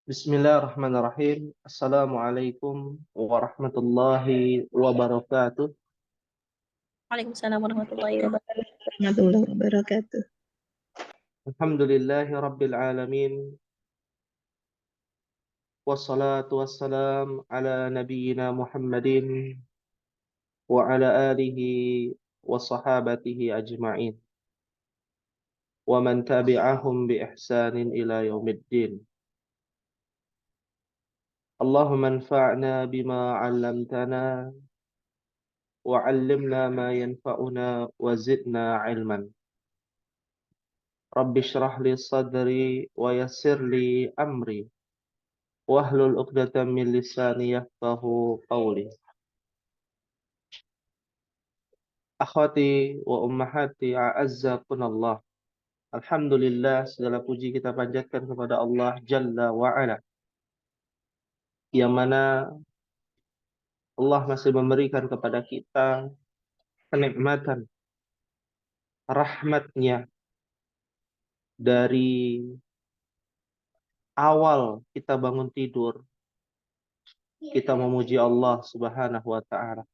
Bismillahirrahmanirrahim. Assalamualaikum warahmatullahi wabarakatuh. Waalaikumsalam warahmatullahi wabarakatuh. Alhamdulillahi rabbil alamin. Wassalatu wassalam ala nabiyyina Muhammadin wa ala alihi wa sahabatihi ajma'in. Wa man tabi'ahum bi ihsanin ila yaumiddin. Allahumma anfa'na bima 'allamtana wa 'allimna ma yanfa'una wa zidna 'ilman. Rabbi shrah li sadri wa yassir li amri wahlul 'uqdatam min lisani yafqahu qawli. Akhwati wa ummahati a'azzakunallah. Alhamdulillah, segala puji kita panjatkan kepada Allah Jalla wa Ala, yang mana Allah masih memberikan kepada kita kenikmatan rahmatnya dari awal kita bangun tidur. Kita memuji Allah Subhanahu wa taala.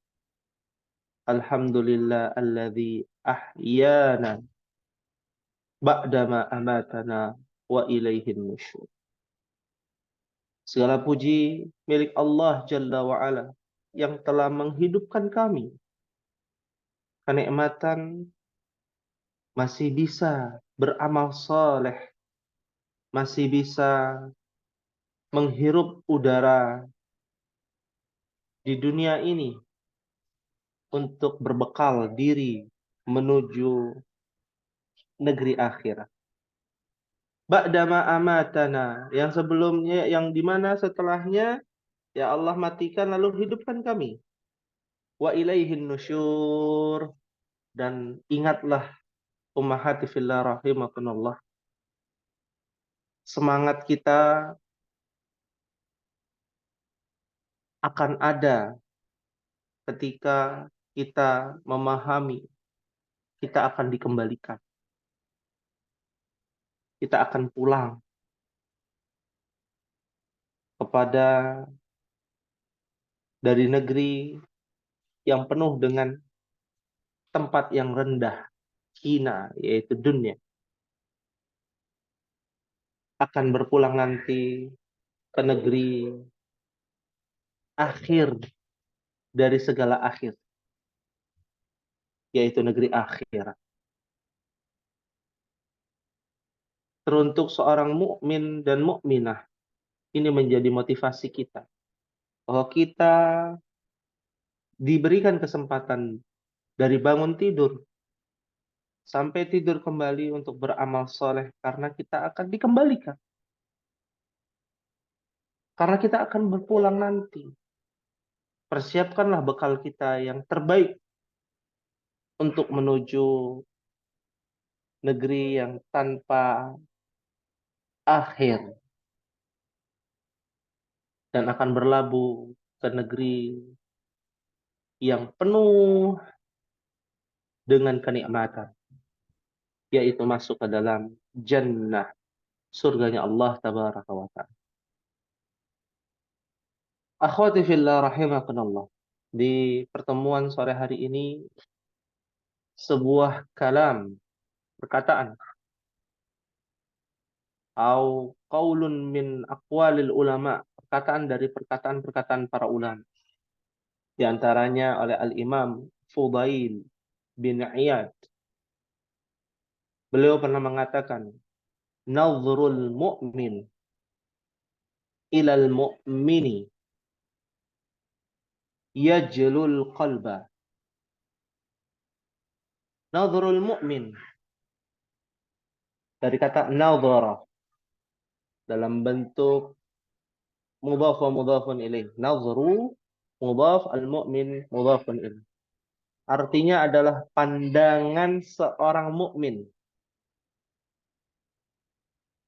Alhamdulillah alladzi ahyana ba'dama amatana wa ilaihin nusyur. Segala puji milik Allah Jalla wa Ala yang telah menghidupkan kami. Kenikmatan masih bisa beramal saleh, masih bisa menghirup udara di dunia ini untuk berbekal diri menuju negeri akhirat. Ba'dama amatana, yang sebelumnya, yang dimana setelahnya ya Allah matikan lalu hidupkan kami. Wa ilaihin nusyur, dan ingatlah ummahati fillah rahimakumullah, semangat kita akan ada ketika kita memahami kita akan dikembalikan. Kita akan pulang kepada dari negeri yang penuh dengan tempat yang rendah, hina, yaitu dunia. Akan berpulang nanti ke negeri akhir dari segala akhir, yaitu negeri akhirat. Teruntuk seorang mukmin dan mukminah, ini menjadi motivasi kita bahwa kita diberikan kesempatan dari bangun tidur sampai tidur kembali untuk beramal soleh, karena kita akan dikembalikan. Karena kita akan berpulang nanti. Persiapkanlah bekal kita yang terbaik untuk menuju negeri yang tanpa akhir dan akan berlabuh ke negeri yang penuh dengan kenikmatan, yaitu masuk ke dalam jannah, surganya Allah tabaraka wa ta'ala. Akhwati fillah rahimakumullah. Di pertemuan sore hari ini, sebuah kalam, perkataan, atau qaulun min aqwalil ulama, perkataan dari perkataan-perkataan para ulama. Di antaranya oleh Al-Imam Fudail bin Iyad. Beliau pernah mengatakan, "Nadhrul mu'min ilal mu'mini yajlul qalba." Nadhrul mu'min, dari kata nadhara, dalam bentuk mudhaf wa mudhafun ilaih. Nadhru mudhaf, al-mu'min mudhafun ilaih. Artinya adalah pandangan seorang mukmin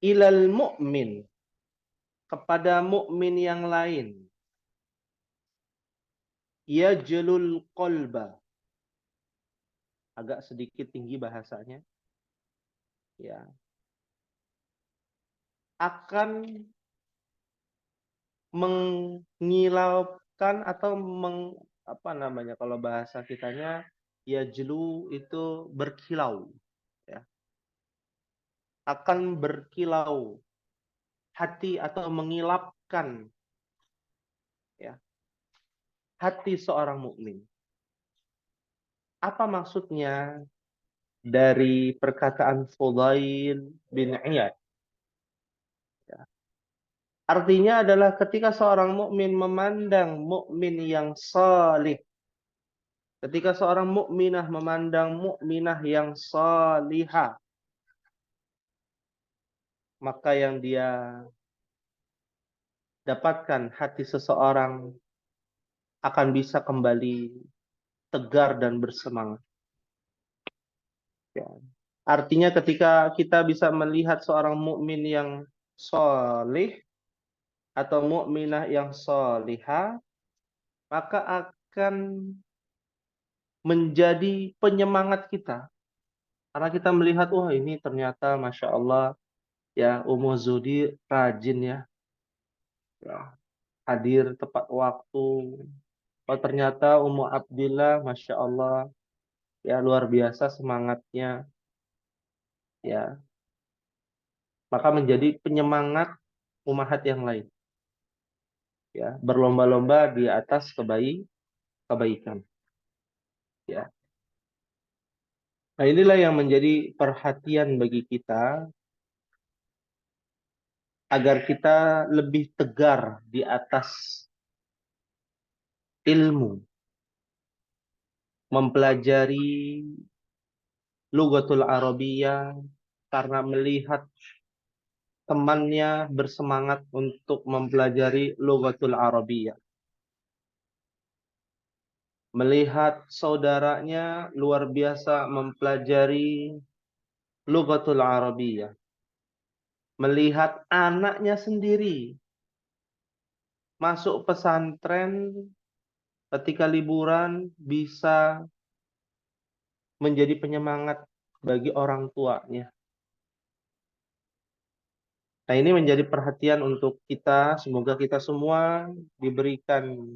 ilal mu'min, kepada mukmin yang lain, yajlul qalba, agak sedikit tinggi bahasanya, ya, akan mengilaukan atau apa namanya kalau bahasa kitanya, ya jelu itu berkilau, ya. Akan berkilau hati atau mengilapkan, ya, hati seorang mukmin. Apa maksudnya dari perkataan Fudail bin Iyad? Ya. Artinya adalah ketika seorang mukmin memandang mukmin yang salih, ketika seorang mukminah memandang mukminah yang salihah, maka yang dia dapatkan hati seseorang akan bisa kembali tegar dan bersemangat. Ya. Artinya ketika kita bisa melihat seorang mukmin yang salih atau mukminah yang salihah, maka akan menjadi penyemangat kita. Karena kita melihat, wah ini ternyata Masya Allah, ya Ummu Zudi rajin ya, hadir tepat waktu. Oh ternyata Ummu Abdillah, Masya Allah, ya luar biasa semangatnya. Ya, maka menjadi penyemangat umahat yang lain. Ya, berlomba-lomba di atas kebaikan. Ya. Nah, inilah yang menjadi perhatian bagi kita agar kita lebih tegar di atas ilmu, mempelajari Lughatul Arabiyyah karena melihat temannya bersemangat untuk mempelajari Lughatul Arabiyyah. Melihat saudaranya luar biasa mempelajari Lughatul Arabiyyah. Melihat anaknya sendiri masuk pesantren ketika liburan bisa menjadi penyemangat bagi orang tuanya. Nah, ini menjadi perhatian untuk kita. Semoga kita semua diberikan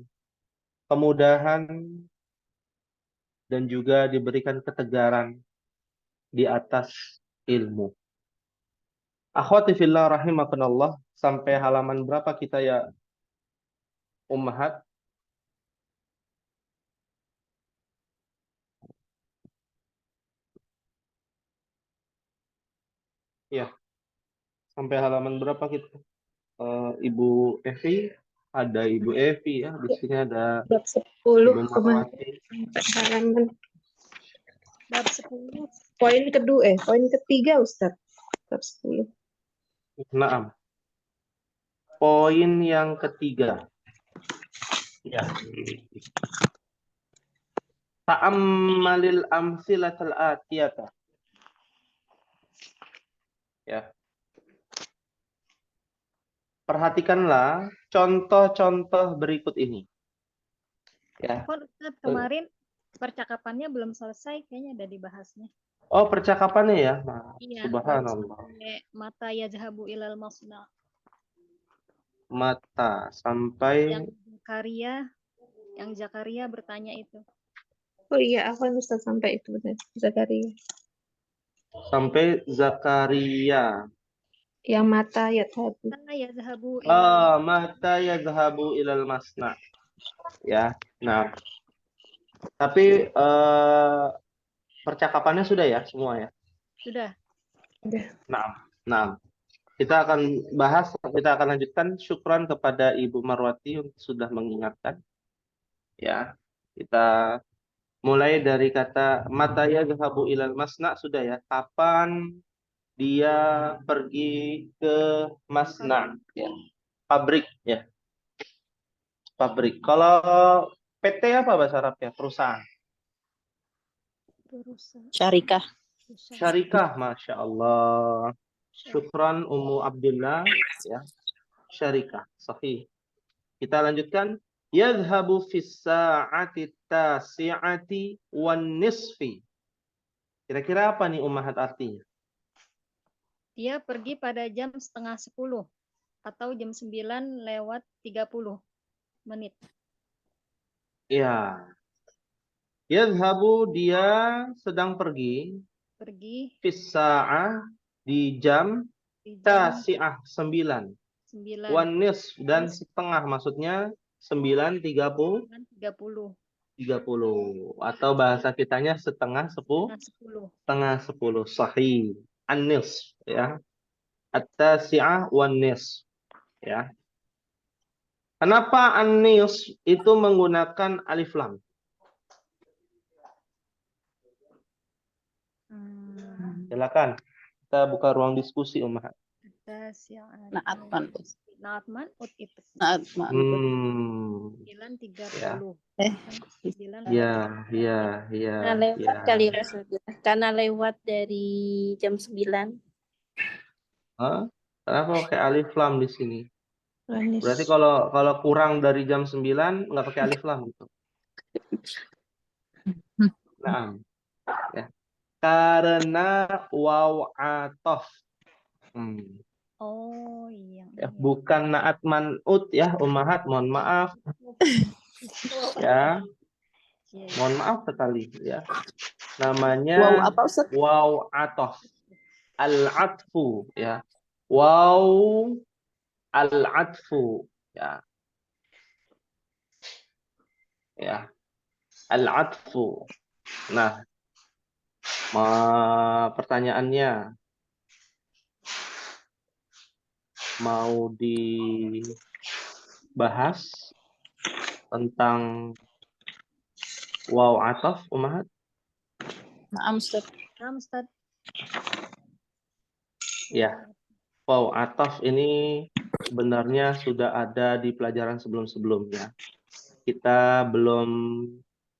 kemudahan dan juga diberikan ketegaran di atas ilmu. Akhwati fillah rahimakumullah, sampai halaman berapa kita ya ummahat? Ya, sampai halaman berapa kita? Ibu Evi, ada Ibu Evi ya, di sini ada Bab 10 Ibu kemarin Marwati. halaman bab 10 poin ketiga Ustaz. Bab 10. Naam. Poin yang ketiga. Ya. Ta'ammalil amsilatal atiyata. Ya. Perhatikanlah contoh-contoh berikut ini. Ya. Ustaz, kemarin percakapannya belum selesai, kayaknya ada dibahasnya. Oh, percakapannya ya. Nah, Iya, subhanallah. mata yazhabu ilal masna. Mata sampai Yang Zakaria bertanya itu. Oh iya, apa Ustaz sampai itu benar. Zakaria. sampai Zakaria. Yang mata ya tadi. Mata yazhabu ilal Mata yazhabu ilal masna. Ya. Nah, tapi percakapannya sudah ya semua ya. Sudah. Nah, nah. Kita akan lanjutkan. Syukran kepada Ibu Marwati untuk sudah mengingatkan. Ya, kita mulai dari kata mata yazhabu ilal masna sudah ya. Kapan dia pergi ke masna? Ya, pabrik ya. Pabrik. Kalau PT apa bahasa Arabnya? Perusahaan. Syarikah. Syarikah, Masya Allah. Syukran Ummu Abdullah. Ya, syarikah. Sahih. Kita lanjutkan. Yadhhabu fis sa'ati tasi'ati wan nisfi. Kira-kira apa nih ummahat artinya? Dia pergi pada jam 9:30. atau jam 9:30. Ya. Yadhabu dia sedang pergi. Pergi Fis sa'ah di jam di jam tasi'ah 9. 9. Wan nisf dan setengah maksudnya 9:30 9:30. atau bahasa kitanya setengah 10 setengah 10 sahih an-nisf ya at-tasi'ah wan nisf ya. Kenapa an-nisf itu menggunakan alif lam? Silakan kita buka ruang diskusi Ummahat. Naatman. Naatman ut itu. Naatman. 9:30. Ya, ya, ya. Nah, lewat ya. kali Mas Agus. Karena lewat dari jam 9. Hah? Kenapa pakai alif lam di sini? Manis. Berarti kalau kurang dari jam 9 nggak pakai alif lam gitu. Nah, ya. Karena waw atof. Oh iya. Ya, bukan naat man'ut ya, Ummahat, mohon maaf. Ya, mohon maaf sekali ya. Namanya Wow, apa Ustaz? waw atof. Al-atfu ya. Waw al-atfu ya. Ya. Al-atfu. Nah, pertanyaannya mau dibahas tentang waw atof, Ummahat? Naam Ustaz. Ustaz. Ya. Waw atof ini sebenarnya sudah ada di pelajaran sebelum-sebelumnya. Kita belum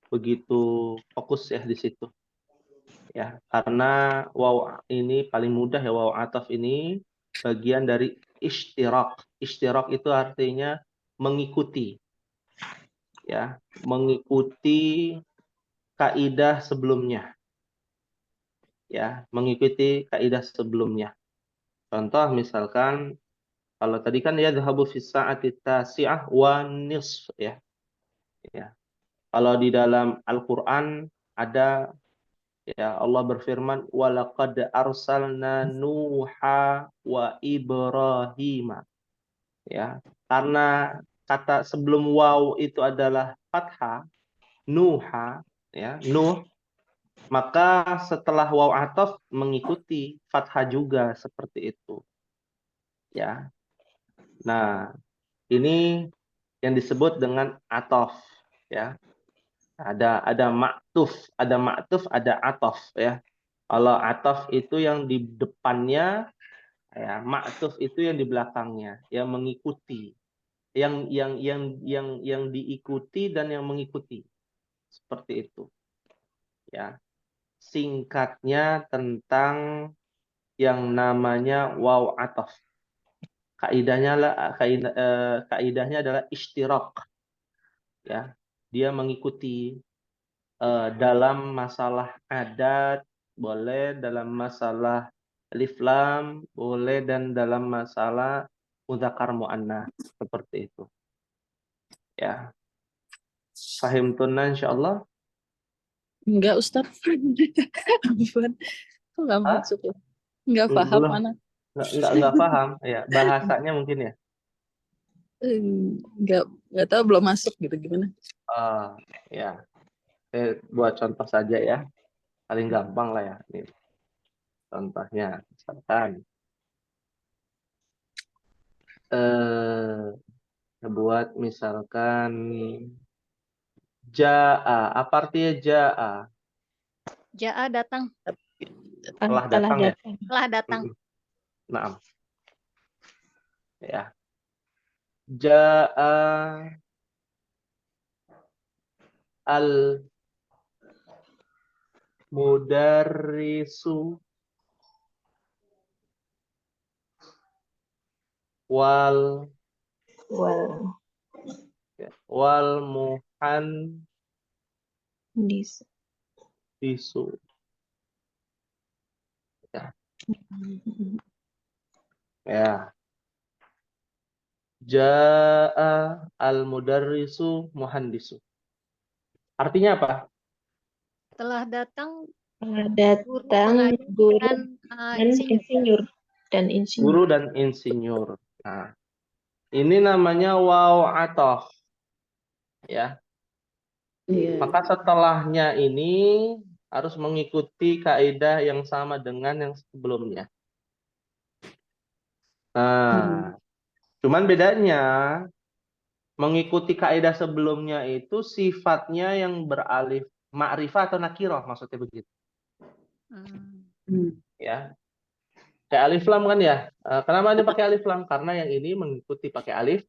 begitu fokus ya di situ. Ya, karena waw ini paling mudah ya, waw atof ini bagian dari ishtirak. Ishtirak itu artinya mengikuti. Ya, mengikuti kaidah sebelumnya. Ya, mengikuti kaidah sebelumnya. Contoh misalkan kalau tadi kan ya dhahabu fis sa'ati tasi'ah wa nisf ya. Ya. Kalau di dalam Al-Qur'an ada ya Allah berfirman walaqad arsalna Nuha wa Ibrahim. Ya. Karena kata sebelum waw itu adalah fathah, Nuha ya, Nuh, maka setelah waw atof mengikuti fathah juga seperti itu. Ya. Nah, ini yang disebut dengan atof ya. Ada ma'tuf, ada atof ya. Kalau atof itu yang di depannya ya, ma'tuf itu yang di belakangnya, yang mengikuti. Yang diikuti dan yang mengikuti. Seperti itu. Ya. Singkatnya tentang yang namanya waw atof. Kaidahnya adalah ishtirak. Ya, dia mengikuti dalam masalah adat boleh, dalam masalah alif lam boleh, dan dalam masalah mudzakkar muannats seperti itu. Ya. Fahim tunna insyaallah? Enggak Ustaz. Kok nggak Hah? masuk ya? Enggak paham Belum. mana. Enggak paham ya, bahasanya mungkin ya. Enggak tahu, belum masuk gitu gimana. Ya. Saya buat contoh saja ya. Paling gampang lah ya. Ini contohnya misalkan buat misalkan Ja'a. Apa artinya Ja'a? Ja'a datang. Telah datang ya? Telah datang. Naam. Ya. Ja'a al-mudarrisu wal muhandisu. Ya. Ya. Ja'a al-mudarrisu muhandisu. Artinya apa? Telah datang guru Datang pengajar guru dan dan insinyur. insinyur. Guru dan insinyur. Nah, ini namanya waw atof. Ya. Iya. Maka setelahnya ini harus mengikuti kaidah yang sama dengan yang sebelumnya. Nah, cuman bedanya mengikuti kaidah sebelumnya itu sifatnya yang beralif ma'rifah atau nakirah, maksudnya begitu. Ya. Kayak alif lam kan ya. Kenapa ini pakai alif lam? Karena yang ini mengikuti pakai alif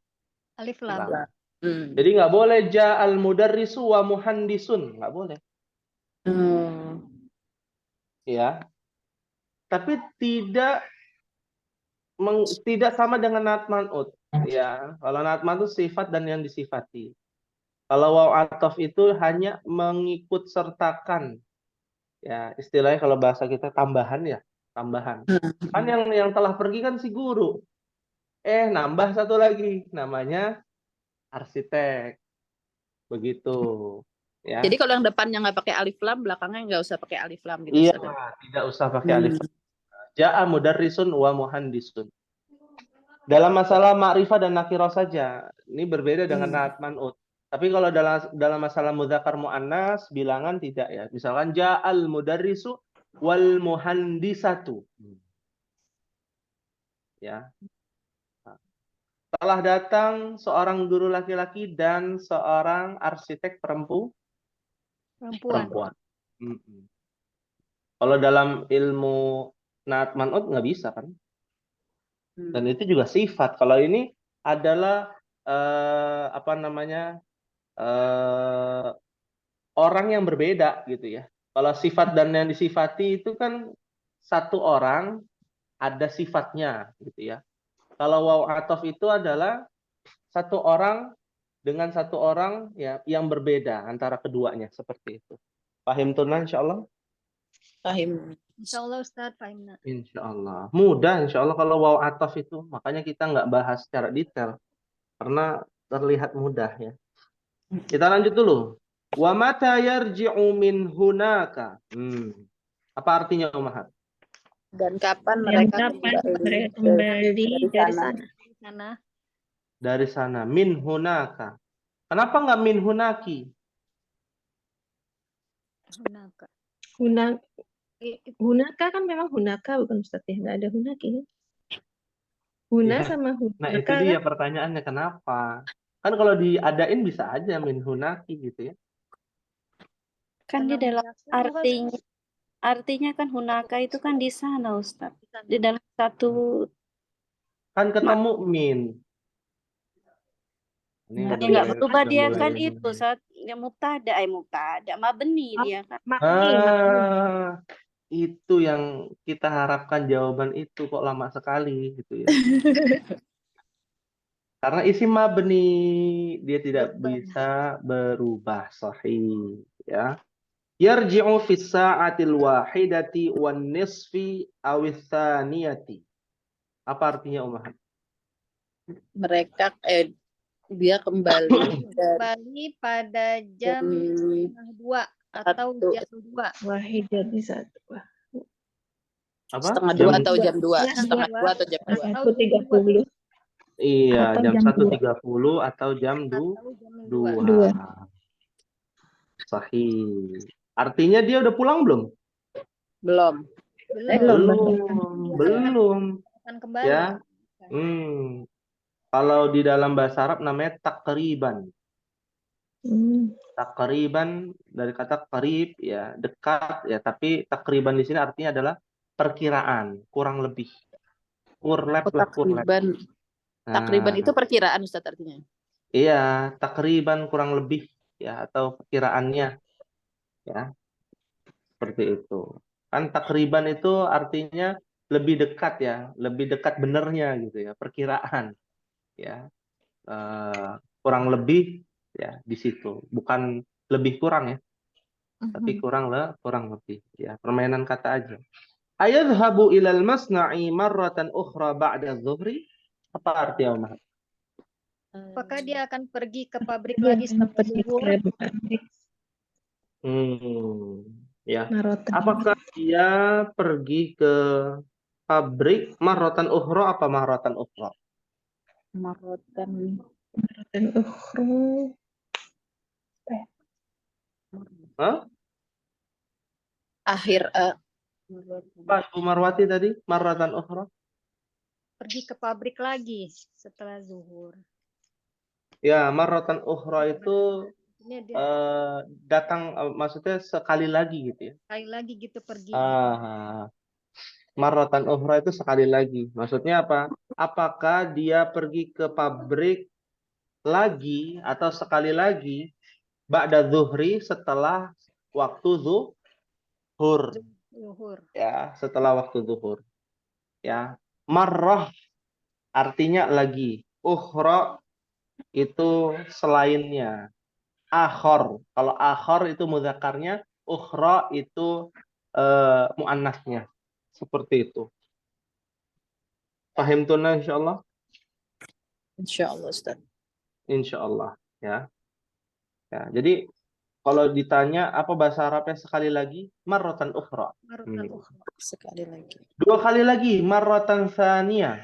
Alif lam. lam. Jadi nggak boleh ja'al mudarrisu wa muhandisun, nggak boleh. Ya. Tapi tidak sama dengan nat man'ut. Ya, kalau nat man'ut sifat dan yang disifati. Kalau waw atof itu hanya mengikut sertakan. Ya, istilahnya kalau bahasa kita tambahan ya, tambahan. Kan yang telah pergi kan si guru. Nambah satu lagi, namanya arsitek. Begitu. Ya. Jadi kalau yang depannya nggak pakai alif lam, belakangnya nggak usah pakai alif lam gitu. Iya, Ustaz. tidak usah pakai alif lam. Ja'a mudarrisun wa muhandisun. Dalam masalah ma'rifah dan nakirah saja, ini berbeda dengan nat man'ut. Tapi kalau dalam masalah mudzakkar muannas bilangan tidak ya. Misalkan ja'al mudarrisu wal muhandisatu. Ya. Telah datang seorang guru laki-laki dan seorang arsitek perempuan. Kalau dalam ilmu nat man'ut nggak bisa kan? Dan itu juga sifat. Kalau ini adalah orang yang berbeda gitu ya. Kalau sifat dan yang disifati itu kan satu orang ada sifatnya gitu ya. Kalau waw atof itu adalah satu orang dengan satu orang ya yang berbeda antara keduanya seperti itu. Paham tunan insyaallah? Paham. Insyaallah Ustaz, fahimna. Insyaallah. Mudah insyaallah kalau waw atof itu. Makanya kita nggak bahas secara detail karena terlihat mudah ya. Kita lanjut dulu. Wa mata yarji'u min hunaka. Apa artinya Ummahat? Dan kapan Dan mereka kapan kembali mereka kembali dari sana? sana? Di sana Dari sana. Min hunaka. Kenapa nggak min hunaki? hunaka. Hunaka kan memang hunaka bukan Ustaz ya, nggak ada hunaki kan? Huna Ya. sama Nah itu hunaka dia kan? pertanyaannya kenapa? Kan kalau diadain bisa aja min hunaki gitu ya. Kan di dalam artinya kan hunaka itu kan di sana Ustaz. Di dalam satu Kan ketemu min. Ini ya lebih nggak berubah dia lebih- kan itu saat yang mubtada mabni dia kan. Itu yang kita harapkan jawaban itu kok lama sekali gitu ya. Karena isim mabni dia tidak bisa berubah sahih ya. Yarji'u fi sa'atil wahidati wan nisfi awis tsaniyati. Apa artinya Umar? Mereka dia kembali Kembali pada jam 2 atau jam 2. Wahid jadi satu. Apa? setengah dua atau jam 2, Jam setengah dua. dua atau jam 2. 1.30. Iya, Atau jam jam 1.30 atau jam Atau jam 2. 2. Sahih. Artinya dia udah pulang belum? Belum. Belum. Akan kembali. Ya. Kalau di dalam bahasa Arab namanya takriban. Takriban dari kata qarib ya, dekat ya, tapi takriban di sini artinya adalah perkiraan, kurang lebih. Kurlep lah, kurlep. Takriban itu perkiraan Ustaz artinya. Iya, takriban kurang lebih ya, atau perkiraannya ya. Seperti itu. Kan takriban itu artinya lebih dekat ya, lebih dekat benernya gitu ya, perkiraan ya. Kurang lebih ya di situ, bukan lebih kurang ya, tapi kurang lebih ya, permainan kata aja. Ayadhhabu ilal masna'i marratan ukhra ba'da dhuhri. Apa artinya Umar? Apakah dia akan pergi ke pabrik lagi setelah Pergi zuhur? ke pabrik. Ya. Marotan. Apakah dia pergi ke pabrik marrotan ukhra apa marrotan ukhra? Marotan. Marotan ukhra. Hah? Akhir Apa Ibu Marwati tadi? Marrotan ukhra? Pergi ke pabrik lagi setelah zuhur. Ya, marrotan ukhra itu Ini dia datang maksudnya sekali lagi gitu ya. sekali lagi gitu pergi. Marrotan ukhra itu sekali lagi. Maksudnya apa? Apakah dia pergi ke pabrik lagi atau sekali lagi ba'da zuhri setelah waktu zuhur Zuhur. ya, setelah waktu zuhur ya. Marrah artinya lagi, ukhra itu selainnya, akhor kalau akhor itu mudzakarnya, ukhra itu muannasnya, seperti itu. Paham tuh insyaallah? insyaallah Ustaz. Insyaallah ya. Ya, jadi kalau ditanya apa bahasa Arabnya sekali lagi, marratan ukhra. Marotan ukhra. Sekali lagi. Dua kali lagi, marratan tsaniyah.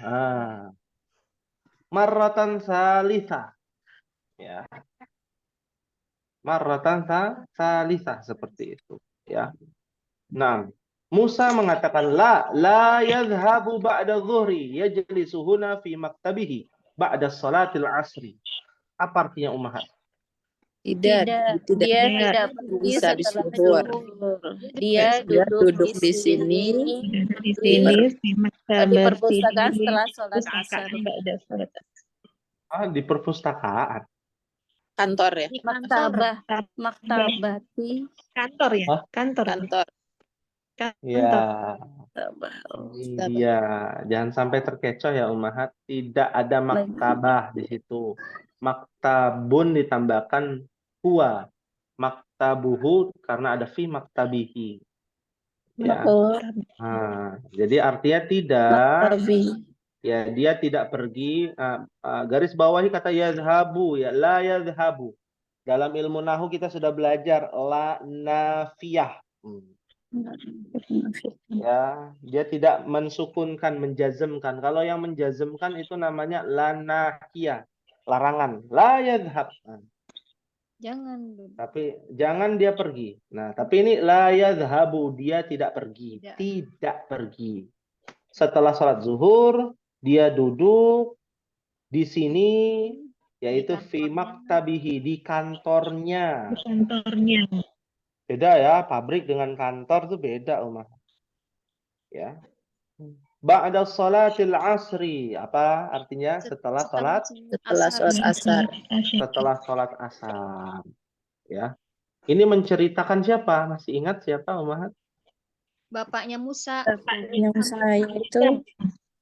Marratan salisa. Ya. Marratan salisa seperti itu, ya. Nah, Musa mengatakan la yadhhabu ba'da dhuhri yajlisu huna fi maktabihi ba'da salatil asri. Apa artinya ummahat? Tidak, dia tidak pergi bisa di setelah zuhur. zuhur. Dia Dia duduk duduk di sini Di sini di di perpustakaan setelah sholat asar. ada sholat asar. Di perpustakaan. kantor ya, Di kantor. Maktabati, Kantor ya? Hah? Kantor. kantor. Ya, maktabah. ini dia. Jangan sampai terkecoh ya ummahat. Tidak ada maktabah di situ. Maktabun ditambahkan huwa. Maktabuhu karena ada fi maktabihi. Ya. Oh, Jadi artinya tidak, maktabi. ya dia tidak pergi. Garis bawahi kata yazhabu, ya la yazhabu. Dalam ilmu nahu kita sudah belajar la nafiyah. Ya, dia tidak mensukunkan, menjazmkan. Kalau yang menjazmkan itu namanya la nahiyah, larangan. La yadhhab. Jangan duduk. Tapi jangan dia pergi. Nah, tapi ini la yadhhabu, dia tidak pergi. Tidak. Tidak pergi. Setelah sholat zuhur, dia duduk di sini, yaitu fi kantornya. maktabihi, di kantornya. Di kantornya. Beda ya, pabrik dengan kantor tuh beda, Umar. Ya. Ba'da sholatil asri. Apa artinya? Setelah sholat asar. setelah sholat asar. Ya. Ini menceritakan siapa? Masih ingat siapa, Umar? Bapaknya Musa. Yang saya itu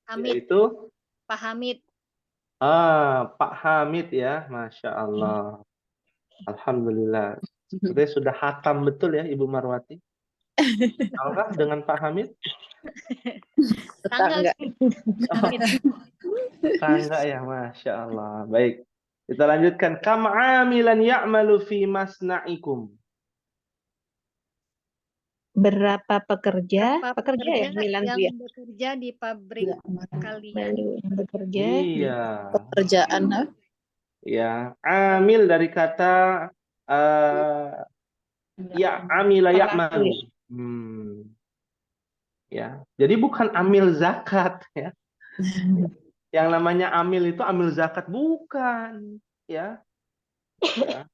Hamid. Yaitu Pak Hamid. Pak Hamid ya, Masya Allah. Alhamdulillah. Sepertinya sudah hatam betul ya Ibu Marwati. Tahukah dengan Pak Hamid? Tetangga. Hamid. Tangga ya, Masya Allah. Baik. Kita lanjutkan. Kam amilan ya'malu fi masna'ikum. Berapa pekerja? Pak Pekerja ya, Milan yang ya. bekerja di pabrik kalian. Baru yang bekerja. Iya. Pekerjaan Ya. Amil dari kata ya amila ya'malu. Ya. Jadi bukan amil zakat ya. Yang namanya amil itu amil zakat bukan, ya. Ya.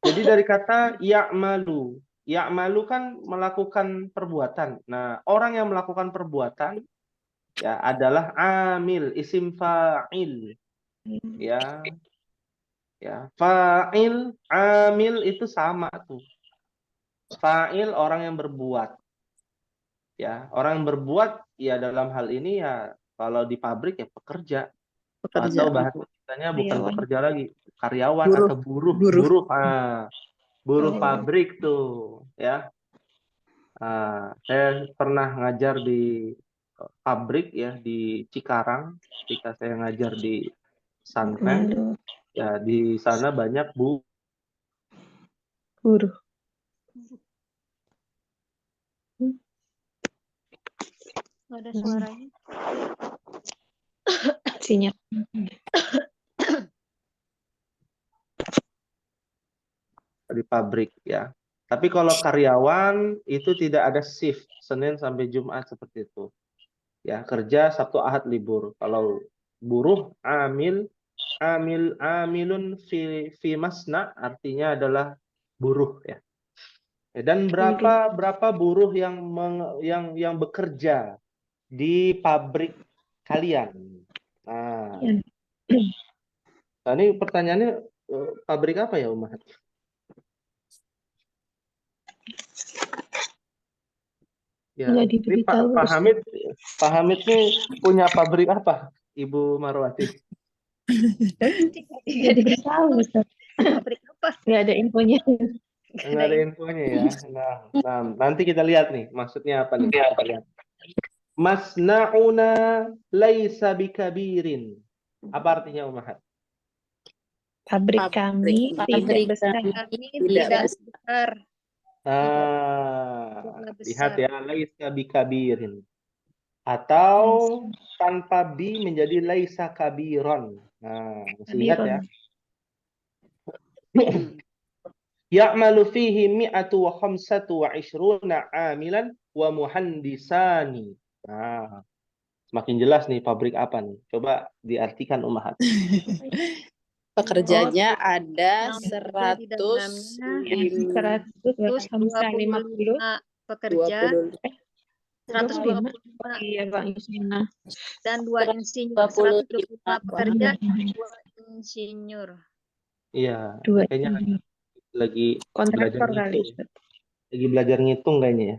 Jadi dari kata ya'malu. Ya'malu kan melakukan perbuatan. Nah, orang yang melakukan perbuatan ya adalah amil, isim fa'il. Ya. Ya, fa'il, amil itu sama tuh. Fa'il orang yang berbuat. Ya, orang yang berbuat ya dalam hal ini ya kalau di pabrik ya pekerja. Atau bahasa kitanya bukan Karyawan. pekerja lagi, karyawan Buruh. atau buruh. Buruh. Buruh pabrik tuh ya. Saya pernah ngajar di pabrik ya di Cikarang ketika saya ngajar di pesantren. Malu. Ya, di sana banyak Buruh. Nggak ada Hmm. suaranya. Sinyal. di pabrik ya. Tapi kalau karyawan itu tidak ada shift Senin sampai Jumat seperti itu. Ya, kerja Sabtu Ahad libur. Kalau buruh amilun fi masna artinya adalah buruh ya. Dan berapa buruh yang bekerja di pabrik kalian? Nah, ini pertanyaannya pabrik apa ya, Umar? Ya, Nggak ini diberitahu. Pak Hamid nih punya pabrik apa, Ibu Marwati? Nggak diberitahu, Ustaz. Pabrik apa? Nggak ada infonya. Nggak ada infonya ya. Nah, nanti kita lihat nih, maksudnya apa nih? Masna'una laisa bikabirin. Apa artinya, Umahat? Pabrik kami Pabrik tidak besar. Kami Tidak tidak besar. besar. Nah, Tidak lihat besar. ya, laisa bikabirin. Atau tanpa bi menjadi laisa kabiron. Nah, mesti ingat ya. Ya'malu fihi mi'atu wa khamsatu wa ishruna amilan wa muhandisani. Nah, semakin jelas nih pabrik apa nih. Coba diartikan Ummahat. Pekerjanya ada Yang bekerja di dalamnya 150 125 pekerja, 125 Iya, Pak Yusina. dan 2 insinyur. 125 125 pekerja, 2 insinyur. Iya, Dua kayaknya ini. lagi belajar Kontraktor kali, ngitung. Ustaz. Lagi belajar ngitung kayaknya ya.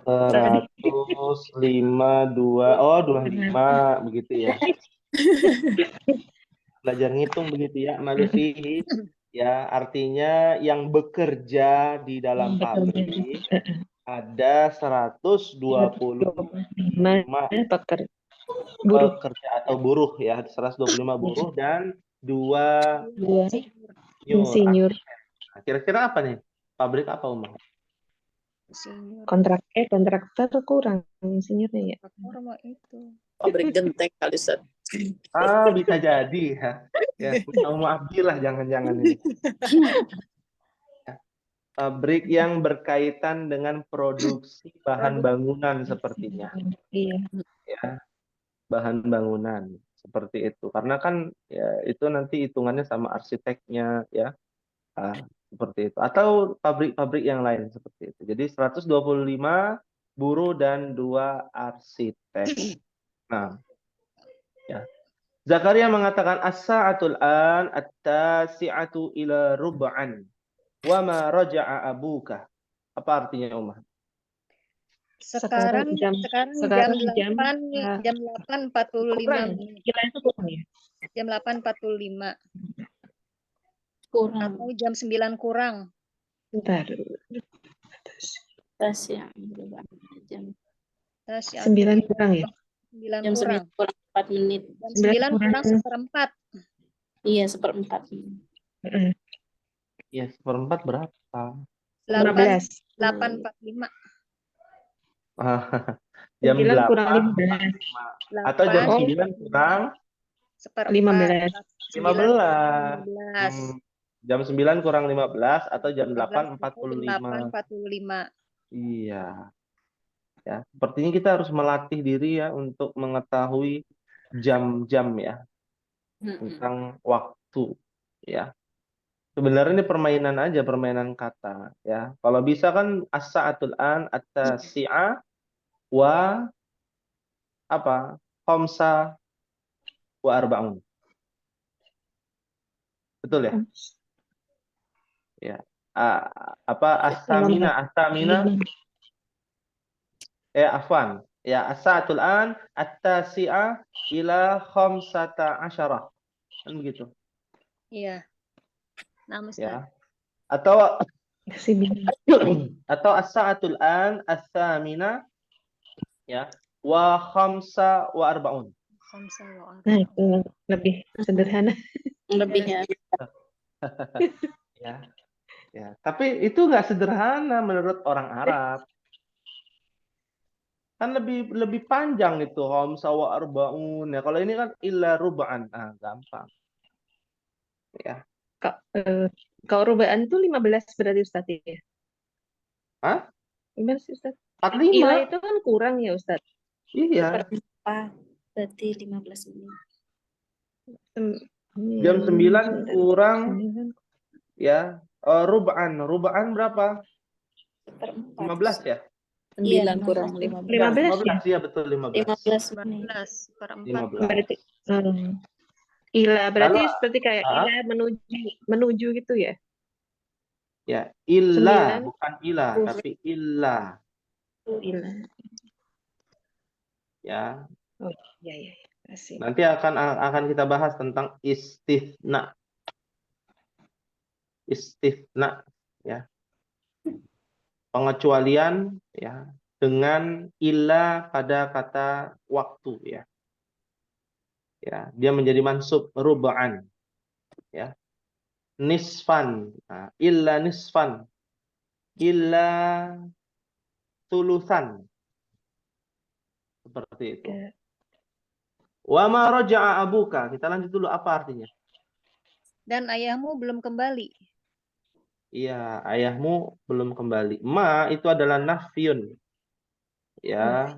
25 begitu ya. Belajar ngitung begitu ya, malufihi ya, artinya yang bekerja di dalam pabrik ada 125 pekerja. Buruh. pekerja atau buruh ya, 125 buruh dan 2 Dua insinyur. insinyur. Nah, kira-kira apa nih? Pabrik apa, Umar? Insinyur. Kontraktor kurang insinyurnya ya. Kontraktor mah itu. pabrik genteng kali Ustaz. Ah, bisa jadi ya. Ya, maaf lah, jangan-jangan ini. Pabrik yang berkaitan dengan produksi bahan bangunan sepertinya. Iya. Ya, bahan bangunan seperti itu. Karena kan ya itu nanti hitungannya sama arsiteknya ya. Ah, seperti itu. Atau pabrik-pabrik yang lain seperti itu. Jadi 125 buruh dan 2 arsitek. Nah, ya. Zakaria mengatakan as-sa'atul an at-tasi'atu ila rub'an wa ma raja'a abuka. Apa artinya, Umar? Sekarang jam sekarang 8 nih, jam 8.45 kurang. menit. Kira itu kurang ya. Jam 8.45 Kurang. atau jam 9 kurang. Bentar. Tas yang berubah jam. Tas ya, 9 kurang ya. 9 Jam kurang. 9 kurang 4 menit. Jam 9 9 kurang seperempat. Iya, 1/4. Ya, seperempat berapa? 15. 8.45. Jam 9 kurang 8 15. atau jam 8 9 kurang seperempat. 15. 15. 15. Jam 9 kurang 15 atau jam 8.45. 8.45. Iya. Ya, sepertinya kita harus melatih diri ya untuk mengetahui jam-jam ya, tentang waktu ya. Sebenarnya ini permainan aja, permainan kata ya. Kalau bisa kan as-sa'atul an at-tasi'a wa apa? Khamsa wa arba'un. Betul ya? Ya. Apa as-samina afwan. Ya, as-sa'atul an at-tasi'a ila khamsata asyarah. Kan begitu. Iya. Nah, Ustaz. Ya. Atau 9. as-sa'atul an as-samina ya wa khamsa wa arba'un. Khamsa wa Nah, arba'un. itu lebih sederhana. Lebih ya. Ya, ya. Tapi itu nggak sederhana menurut orang Arab. Kan lebih panjang itu khamsa wa arbaun. Ya, kalau ini kan illa rub'an. Ah, gampang. Ya. Kalau rubaan itu 15 berarti Ustaz ya? Hah? Gimana sih Ustaz? 45. Ila itu kan kurang ya Ustaz. Iya. Seperempat, berarti 15 menit. Jam 9 Sebentar. kurang 9. ya. Rub'an. Rub'an berapa? Seperempat. 15 ya? 9 15 kurang menit. 15. Ya, 15 ya? 15 ya betul 15. 15 menit. 14 per 4. 15. Berarti ila berarti Kalau seperti kayak ila menuju gitu ya? ya illa 9 bukan ila tapi illa ila. ya. Oh iya iya. Kasih. Nanti akan kita bahas tentang istithna. Istithna ya. Pengecualian ya dengan illa pada kata waktu ya. Ya, dia menjadi mansub rub'an ya. Nisfan, nah, illa nisfan, illa tulusan seperti itu. Ya. Wa ma raja'a abuka. Kita lanjut dulu apa artinya? Dan ayahmu belum kembali. Iya, ayahmu belum kembali. Ma itu adalah nafyun. Ya,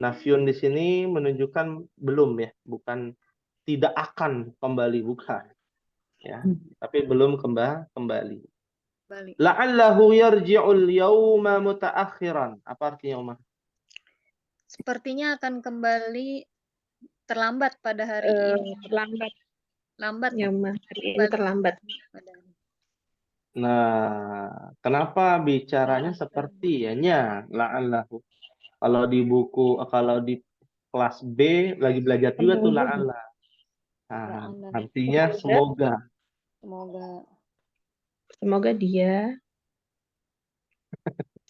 nafyun di sini menunjukkan belum ya, bukan tidak akan kembali, bukan. Ya, tapi belum kembali. Balik. La'allahu yarji'ul yawma muta'akhiran. Apa artinya, Umar? Sepertinya akan kembali terlambat pada hari ini. Terlambat. Lambat Ya, hari ini balik terlambat. pada Nah, kenapa bicaranya seperti ya? La'allahu. Kalau di kelas B lagi belajar juga tuh la'alla. Nah, la'alla. artinya semoga. Semoga Semoga dia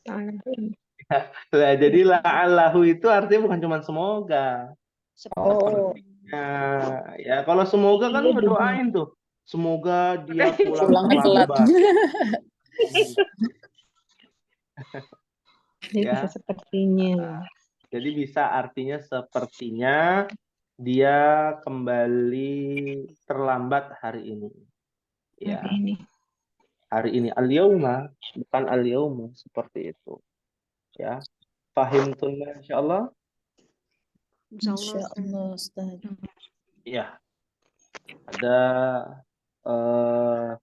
Nah, jadi la'allahu itu artinya bukan cuma semoga. seperti Nah, ya kalau semoga kan lu ngedoain tuh. Semoga dia pulang Pulangnya telat. terlambat. Jadi Ya. bisa sepertinya. Jadi bisa artinya sepertinya dia kembali terlambat hari ini. Ya, Hari ini. hari ini al-yauma bukan al-yauma seperti itu. Ya. Fahimtunna insyaallah? insyaallah. Insyaallah Ustaz. Ya. Ada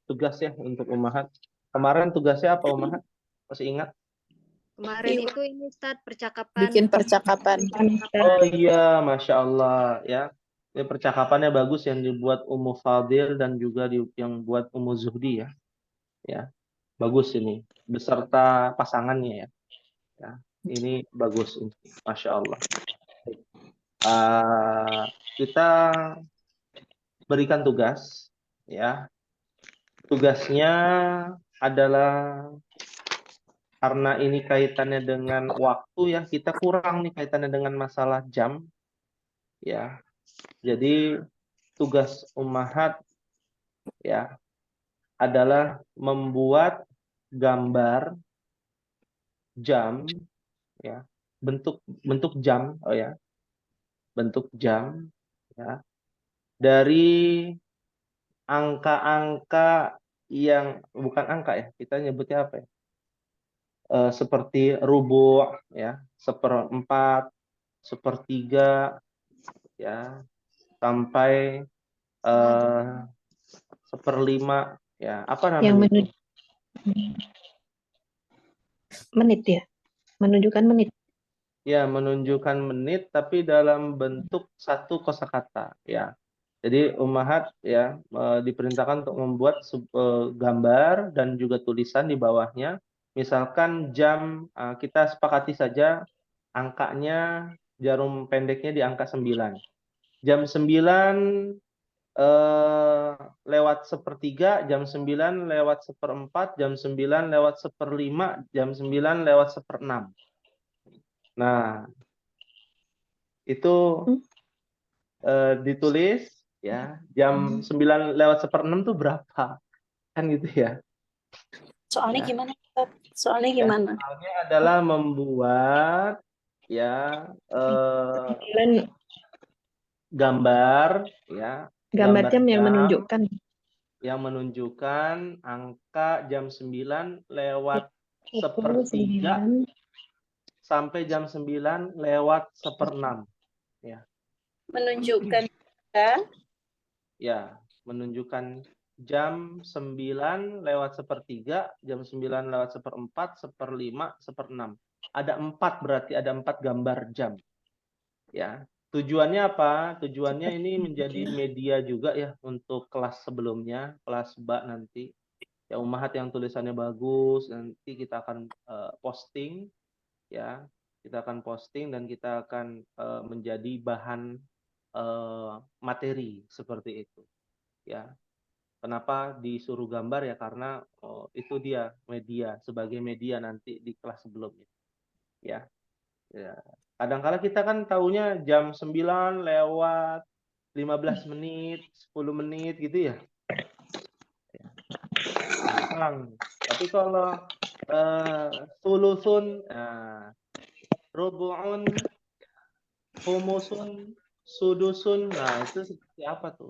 tugas ya untuk Ummahat. Kemarin tugasnya apa Ummahat? Masih ingat? Kemarin itu ini Ustaz percakapan. Bikin percakapan. Oh iya, Masya Allah ya. Ini percakapannya bagus yang dibuat Ummu Fadil dan juga yang buat Ummu Zuhdi ya. Ya, bagus ini beserta pasangannya ya. Ya, ini bagus ini, Masya Allah. Kita berikan tugas ya. Tugasnya adalah karena ini kaitannya dengan waktu ya, kita kurang nih kaitannya dengan masalah jam ya. Jadi tugas Ummahat ya adalah membuat gambar jam ya, bentuk jam bentuk jam ya dari angka-angka yang bukan angka ya, kita nyebutnya apa ya? Seperti rubu' ya, seperempat, sepertiga ya, sampai seperlima ya, apa Yang namanya itu? menit ya. Menunjukkan menit. Ya, menunjukkan menit tapi dalam bentuk satu kosakata ya. Jadi Ummahat ya diperintahkan untuk membuat gambar dan juga tulisan di bawahnya. Misalkan jam kita sepakati saja angkanya jarum pendeknya di angka 9. Jam 9 lewat sepertiga, jam 9 lewat seperempat, jam 9 lewat seperlima, jam 9 lewat seperenam. Nah, itu ditulis ya jam 9 lewat 1/6 tuh berapa kan gitu ya. Soalnya Ya. gimana, Ustaz? Soalnya Ya, gimana? soalnya adalah membuat ya Dan gambar ya gambar jam yang jam menunjukkan yang menunjukkan angka jam 9 lewat 10, 1/3 9. sampai jam 9 lewat 1/6 ya. Menunjukkan ya, Ya, menunjukkan jam 9 lewat 1/3, jam 9 lewat 1/4, 1/5, 1/6. Ada 4 berarti ada 4 gambar jam. Ya. Tujuannya apa? Tujuannya ini menjadi media juga ya untuk kelas sebelumnya, kelas bak nanti. Ya Ummahat yang tulisannya bagus, nanti kita akan posting ya. Kita akan posting dan kita akan menjadi bahan materi seperti itu. Ya. Kenapa disuruh gambar ya karena itu dia media sebagai media nanti di kelas sebelumnya. Ya. Ya. Kadang-kala kita kan taunya jam 9 lewat 15 menit, 10 menit gitu ya. Gampang. Tapi kalau sulusun, rubu'un, humusun, sudusun, nah itu seperti apa tuh?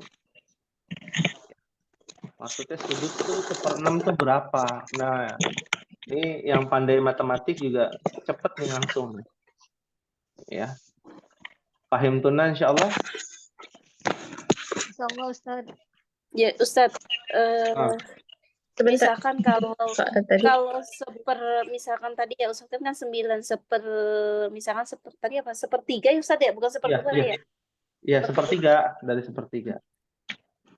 Maksudnya sudus tuh 1/6 tuh berapa? Nah, ini yang pandai matematik juga cepet nih langsung. Ya. Paham tunan insyaallah? Insyaallah Ustaz. ya Ustaz, Ah, Sebentar, misalkan kalau tadi misalkan tadi ya Ustaz kan 9 misalkan tadi apa 1/3 ya Ustaz ya, bukan iya, 1/2 iya. ya. Iya, 1/3 dari 1/3.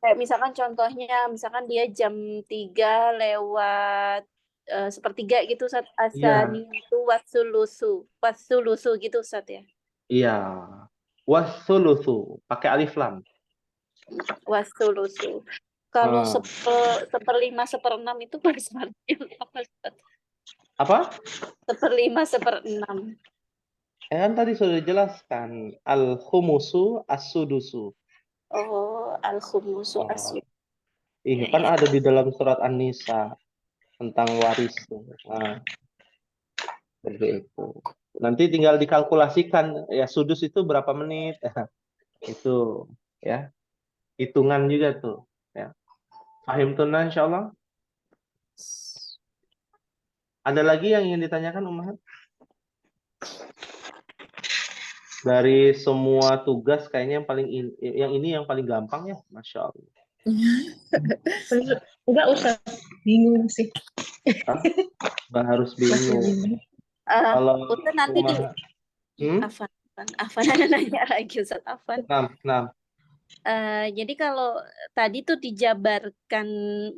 Kayak misalkan contohnya, misalkan dia jam 3 lewat 1/3 gitu Ustaz, Iya, itu wasulusu gitu Ustaz ya. iya. Wasulusu pakai alif lam. Wasulusu. Kalau Ah. 1/5, 1/6 itu berarti apa Ustaz? Apa? 1/5, 1/6. Kan tadi sudah dijelaskan al-khumusu as-sudusu. Oh, al-khumusu Oh, asyik. iya Ya, kan ya. ada di dalam surat An-Nisa tentang waris. Nah, seperti itu. Nanti tinggal dikalkulasikan ya sudus itu berapa menit. Itu ya. Hitungan juga tuh, ya. Fahim tunan insyaallah. Ada lagi yang ingin ditanyakan Ummahat? Dari semua tugas kayaknya yang ini yang paling gampang ya, Masya Allah. enggak usah bingung sih. Hah? Nggak harus Masih bingung. bingung. Kalau Ustaz nanti di Ummahat, Afan ada nanya lagi Ustaz Afan. nah, Jadi kalau tadi tuh dijabarkan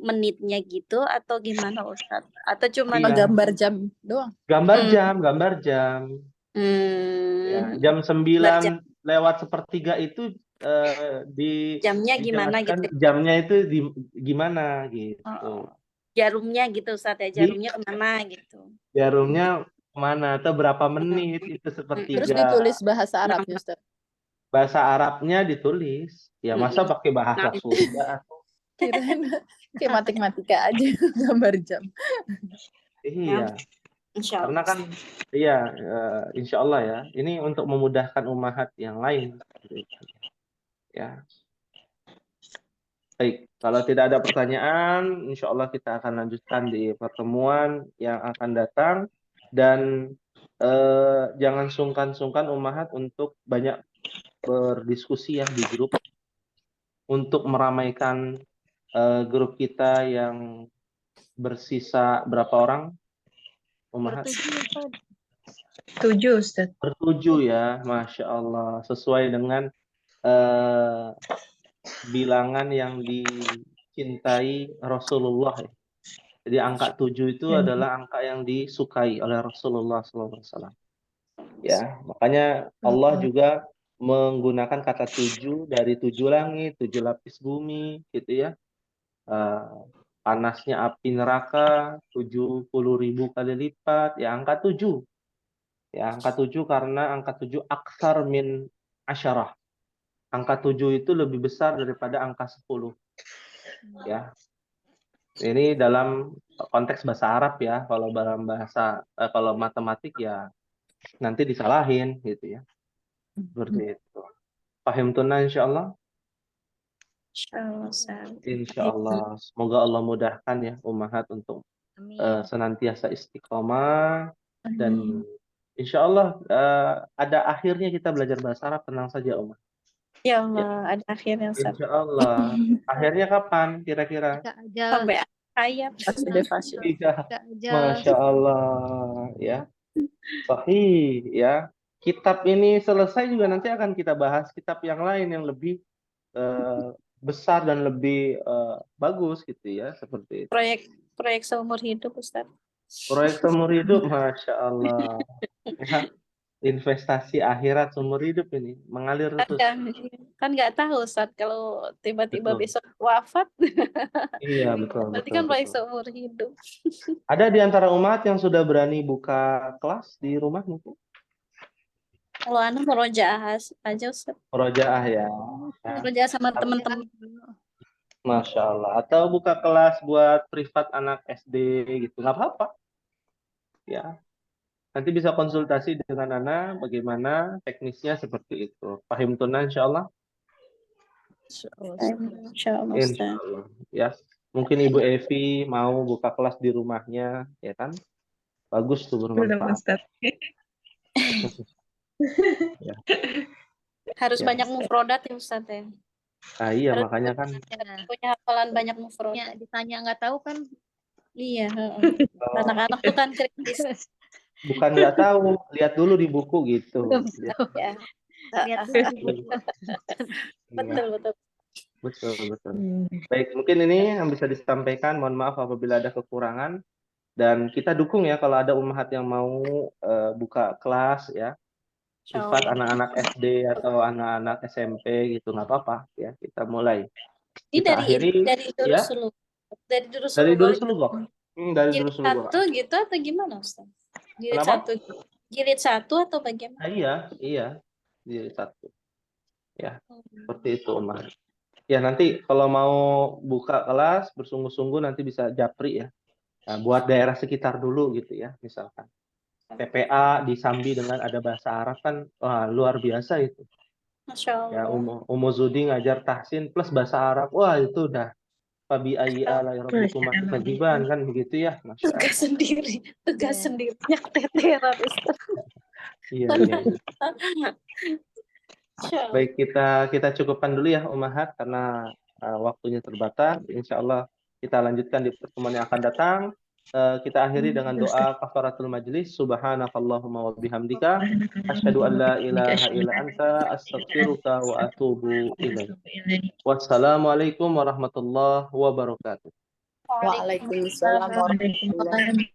menitnya gitu atau gimana Ustaz? Atau cuma Iya. Gambar jam doang. gambar jam. Ya, jam 9 lewat 1/3 itu jamnya gimana dijelaskan gitu? jamnya itu gimana gitu. Oh, jarumnya gitu Ustaz ya, jarumnya kemana gitu. Jarumnya kemana atau berapa menit itu Terus 1/3. ditulis bahasa Arabnya, Ustaz. Bahasa Arabnya ditulis. Ya masa pakai bahasa Sunda? Kirain kayak matematika aja gambar jam. Iya. Insya Karena Allah. kan iya insya Allah ya. Ini untuk memudahkan Ummahat yang lain. Ya. Baik, kalau tidak ada pertanyaan, insya Allah kita akan lanjutkan di pertemuan yang akan datang. Dan jangan sungkan-sungkan Ummahat untuk banyak berdiskusi ya di grup. Untuk meramaikan grup kita yang bersisa berapa orang? Ummahat? Tujuh, Ustaz. Bertujuh ya, Masya Allah. Sesuai dengan bilangan yang dicintai Rasulullah ya. Jadi angka 7 itu adalah angka yang disukai oleh Rasulullah SAW. Ya, makanya Allah juga menggunakan kata 7 dari 7 langit, 7 lapis bumi, gitu ya. Panasnya api neraka 70.000 kali lipat, ya angka 7. Ya, angka 7 karena angka 7 aksar min asyarah. angka 7 itu lebih besar daripada angka 10. Ya. Ini dalam konteks bahasa Arab ya. Kalau dalam kalau matematik ya nanti disalahin gitu ya. Seperti itu. Paham tunna insyaallah? Insyaallah, Ustaz. Insyaallah. Semoga Allah mudahkan ya ummahat untuk Amin. senantiasa istiqomah dan insyaallah ada akhirnya kita belajar bahasa Arab, tenang saja Umar. Ya Allah, ada akhirnya, Ustaz. Insyaallah. Akhirnya kapan kira-kira? Gak aja. Sampai ayat. Fasih. Iya. Gak aja. Masya Allah ya. Sahih ya. Kitab ini selesai juga nanti akan kita bahas kitab yang lain yang lebih besar dan lebih bagus gitu ya, seperti itu. Proyek seumur hidup, Ustaz. Proyek seumur hidup, Masya Allah. Ya, investasi akhirat seumur hidup ini mengalir terus. Kan nggak tahu, Ustaz, kalau tiba-tiba Betul. besok wafat, Iya, betul, berarti betul, kan proyek betul. seumur hidup. Ada di antara umat yang sudah berani buka kelas di rumah mungkin? Kalau anu merojaah aja, Ustaz. Murojaah ya. Merojaah sama teman-teman. Masya Allah. Atau buka kelas buat privat anak SD gitu, nggak apa-apa. Ya. Nanti bisa konsultasi dengan Ana bagaimana teknisnya seperti itu. Pahim tunna insya Allah? Insyaallah, Insya Ustaz. Allah. Ya. Mungkin Ibu Evi mau buka kelas di rumahnya, ya kan? Bagus tuh, Belum, bermanfaat. Ustaz. Ya. Harus Ya. banyak mufrodat ya, Ustaz ya. Nah, iya Harus makanya kan punya hafalan banyak mufrodat. Ya, ditanya nggak tahu kan. Iya, heeh. Anak-anak tuh kan kritis. bukan nggak tahu, lihat dulu di buku gitu. Belum Lihat. tahu. Ya. Lihat dulu di buku. Iya. Betul, betul. Betul, betul. Baik, mungkin ini yang bisa disampaikan. Mohon maaf apabila ada kekurangan. Dan kita dukung ya kalau ada ummahat yang mau buka kelas ya. Sifat anak-anak SD atau anak-anak SMP gitu, nggak apa-apa ya. Kita mulai. Ini Kita akhiri dari ya. Durusul. Dari Dari Durusul. Durusulullah. Dari Jilid Durusulullah. satu gitu atau gimana, Ustaz? Jilid Kenapa? satu. Jilid satu atau bagaimana? Nah, iya. Jadi satu. Ya, seperti itu ummahat. Ya nanti kalau mau buka kelas bersungguh-sungguh nanti bisa japri ya. Nah, buat daerah sekitar dulu gitu ya, misalkan. PPA disambi dengan ada bahasa Arab kan, wah luar biasa itu. Masya Ya, Allah. Umu Zudi ngajar tahsin plus bahasa Arab, wah itu udah fabi ayyi ala rabbikuma tukadziban kan begitu ya, Masya Allah. Tugas sendiri. Tugas Iya. sendiri. Nyeteteran, Ustaz. Iya. Masya Allah. Baik, kita cukupkan dulu ya ummahat karena waktunya terbatas. Insya Allah kita lanjutkan di pertemuan yang akan datang. Kita akhiri dengan doa kafaratul majlis. Subhanakallahumma wa bihamdika asyhadu an la ilaha illa anta astaghfiruka wa atubu ilaik. Wassalamualaikum warahmatullahi wabarakatuh. Waalaikumsalam warahmatullahi wabarakatuh.